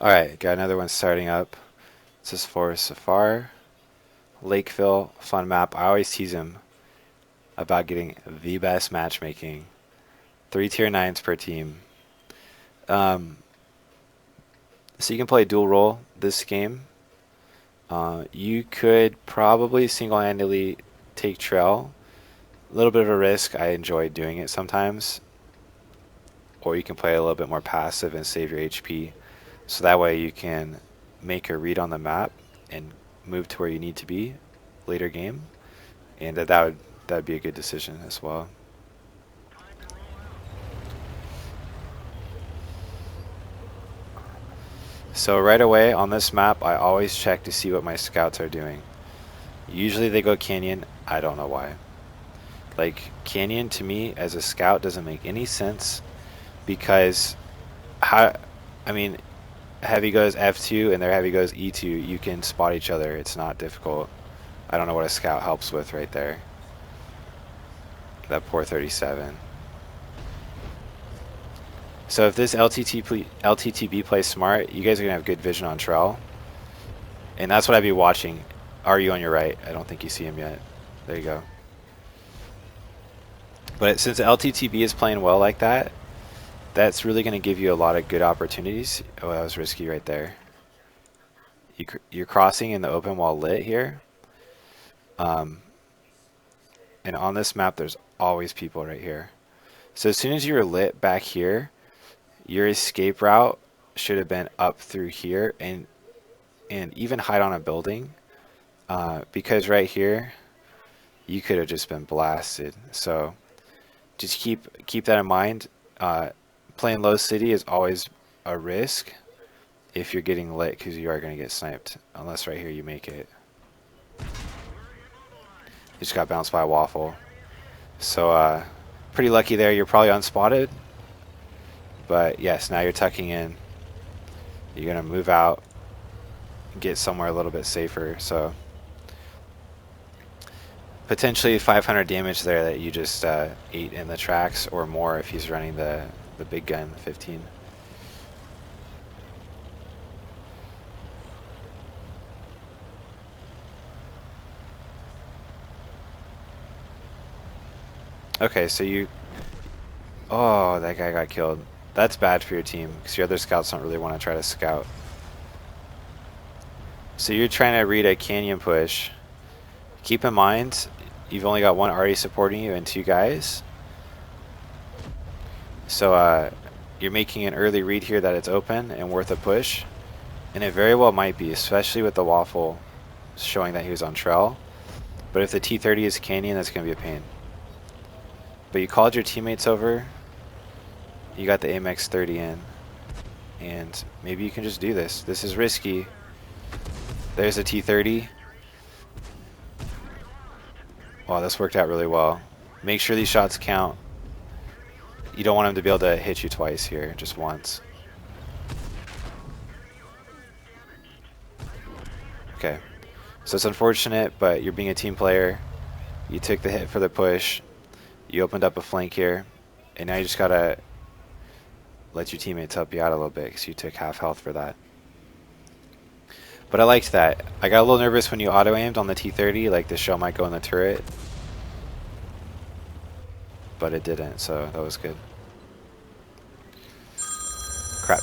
Alright, got another one starting up. This is for SFarr. Lakeville, fun map. I always tease him about getting the best matchmaking. 3 tier 9s per team. Um, so you can play dual role this game. You could probably single-handedly take trail. A little bit of a risk. I enjoy doing it sometimes. Or you can play a little bit more passive and save your HP. So that way you can make a read on the map and move to where you need to be later game. And that would be a good decision as well. So right away on this map, I always check to see what my scouts are doing. Usually they go canyon. I don't know why. Like, canyon to me as a scout doesn't make any sense because how, I mean, heavy goes F2 and their heavy goes E2. You can spot each other. It's not difficult. I don't know what a scout helps with right there. That poor 37. So if this LTTB plays smart, you guys are going to have good vision on Trell. And that's what I'd be watching. Are you on your right? I don't think you see him yet. There you go. But since LTTB is playing well like that, that's really going to give you a lot of good opportunities. Oh, that was risky right there. You're crossing in the open while lit here. And on this map, there's always people right here. So as soon as you were lit back here, your escape route should have been up through here and even hide on a building. Because right here, you could have just been blasted. So just keep that in mind. Playing low city is always a risk if you're getting lit because you are going to get sniped. Unless right here you make it. You just got bounced by a waffle. So pretty lucky there. You're probably unspotted. But yes, now you're tucking in. You're going to move out. Get somewhere a little bit safer. So potentially 500 damage there that you just ate in the tracks or more if he's running the big gun, the 15. Okay, so you... Oh, that guy got killed. That's bad for your team because your other scouts don't really want to try to scout. So you're trying to read a canyon push. Keep in mind, you've only got one already supporting you and 2 guys. So you're making an early read here that it's open and worth a push. And it very well might be, especially with the waffle showing that he was on trail. But if the T30 is canyon, that's going to be a pain. But you called your teammates over. You got the Amex 30 in. And maybe you can just do this. This is risky. There's a T30. Wow, this worked out really well. Make sure these shots count. You don't want him to be able to hit you twice here, just once. Okay. So it's unfortunate, but you're being a team player. You took the hit for the push. You opened up a flank here. And now you just gotta let your teammates help you out a little bit because you took half health for that. But I liked that. I got a little nervous when you auto-aimed on the T30, like the shell might go in the turret. But it didn't, so that was good. Crap.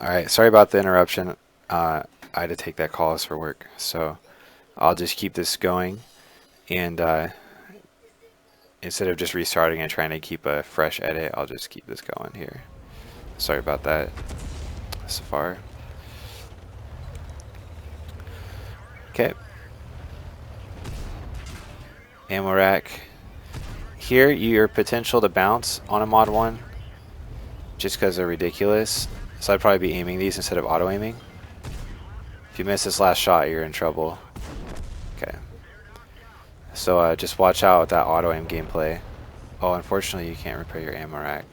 Alright, sorry about the interruption. I had to take that call for work, so I'll just keep this going, and instead of just restarting and trying to keep a fresh edit, I'll just keep this going here. Sorry about that, SFarr. Okay. Ammo rack. Here, your potential to bounce on a mod 1, just because they're ridiculous. So I'd probably be aiming these instead of auto-aiming. If you miss this last shot, you're in trouble. Okay. So just watch out with that auto-aim gameplay. Oh, unfortunately, you can't repair your ammo rack.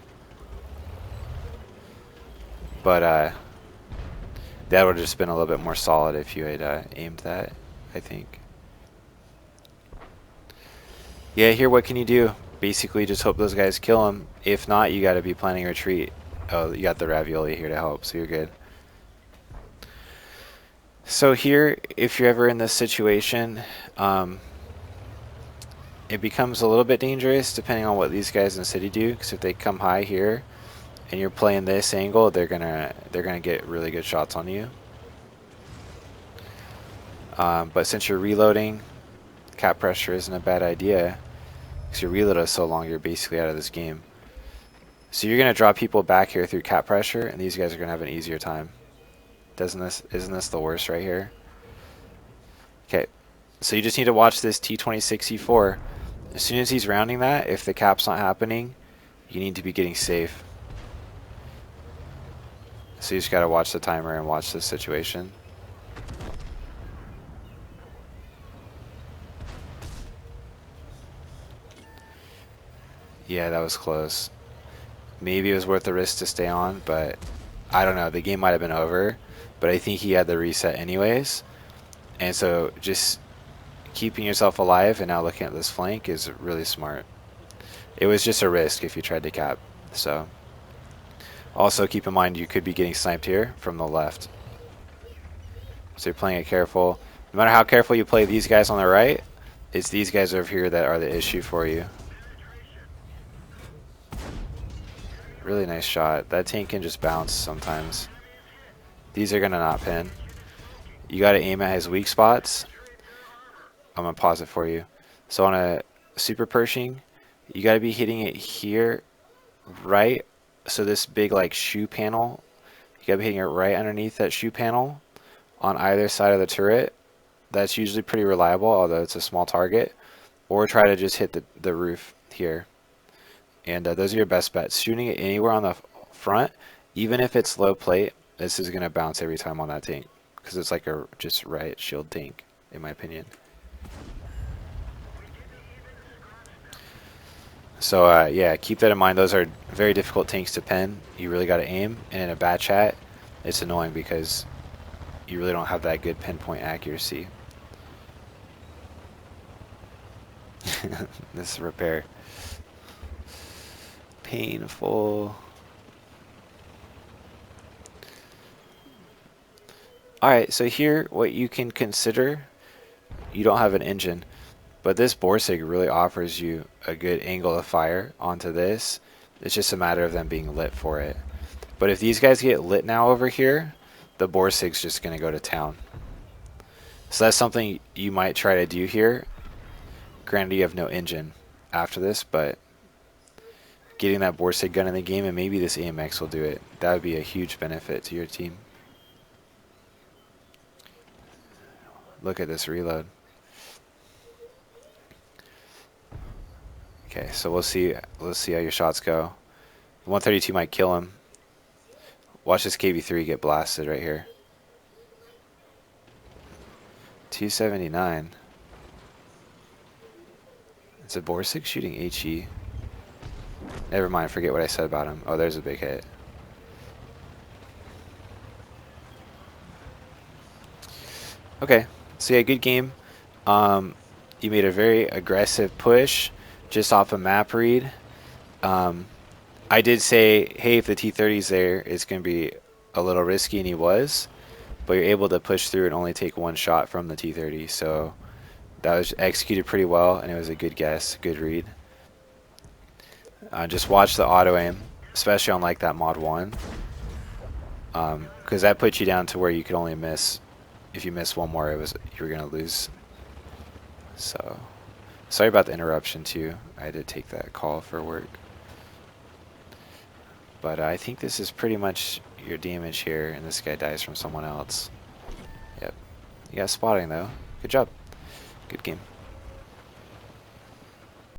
But that would have just been a little bit more solid if you had aimed that, I think. Yeah, here, what can you do? Basically, just hope those guys kill them. If not, you got to be planning a retreat. Oh, you got the ravioli here to help, so you're good. So here, if you're ever in this situation, it becomes a little bit dangerous depending on what these guys in the city do. Because if they come high here, and you're playing this angle, they're gonna get really good shots on you. But since you're reloading, cap pressure isn't a bad idea. Because your reload is so long, you're basically out of this game. So you're gonna draw people back here through cap pressure, and these guys are gonna have an easier time. Isn't this the worst right here? Okay, so you just need to watch this T26E4. As soon as he's rounding that, if the cap's not happening, you need to be getting safe. So you just gotta watch the timer and watch this situation. Yeah, that was close. Maybe it was worth the risk to stay on, but I don't know. The game might have been over, but I think he had the reset anyways. And so just keeping yourself alive and now looking at this flank is really smart. It was just a risk if you tried to cap. So also keep in mind you could be getting sniped here from the left. So you're playing it careful. No matter how careful you play these guys on the right, it's these guys over here that are the issue for you. Really nice shot. That tank can just bounce sometimes. These are gonna not pin. You gotta aim at his weak spots. I'm gonna pause it for you. So on a super Pershing, you gotta be hitting it here, right? So this big like shoe panel, you gotta be hitting it right underneath that shoe panel on either side of the turret. That's usually pretty reliable, although it's a small target. Or try to just hit the roof here. And those are your best bets. Shooting it anywhere on the front, even if it's low plate, this is going to bounce every time on that tank. Because it's like a just right shield tank, in my opinion. So yeah, keep that in mind. Those are very difficult tanks to pin. You really got to aim. And in a bad chat, it's annoying because you really don't have that good pinpoint accuracy. This repair. Painful. Alright, so here what you can consider, you don't have an engine, but this Borsig really offers you a good angle of fire onto this. It's just a matter of them being lit for it. But if these guys get lit now over here, the Borsig's just going to go to town. So that's something you might try to do here. Granted, you have no engine after this, but getting that Borsig gun in the game, and maybe this AMX will do it. That would be a huge benefit to your team. Look at this reload. Okay, so we'll see how your shots go. 132 might kill him. Watch this KV3 get blasted right here. 279. It's a Borsig shooting HE. Never mind, forget what I said about him. Oh, there's a big hit. Okay, so yeah, good game. You made a very aggressive push just off a map read. I did say, hey, if the T-30's there, it's going to be a little risky, and he was. But you're able to push through and only take one shot from the T-30. So that was executed pretty well, and it was a good guess, good read. Just watch the auto aim, especially on like that mod 1. Because that put you down to where you could only miss. If you miss one more, you were gonna lose. So, sorry about the interruption too. I had to take that call for work. But I think this is pretty much your damage here, and this guy dies from someone else. Yep. You got spotting though. Good job. Good game.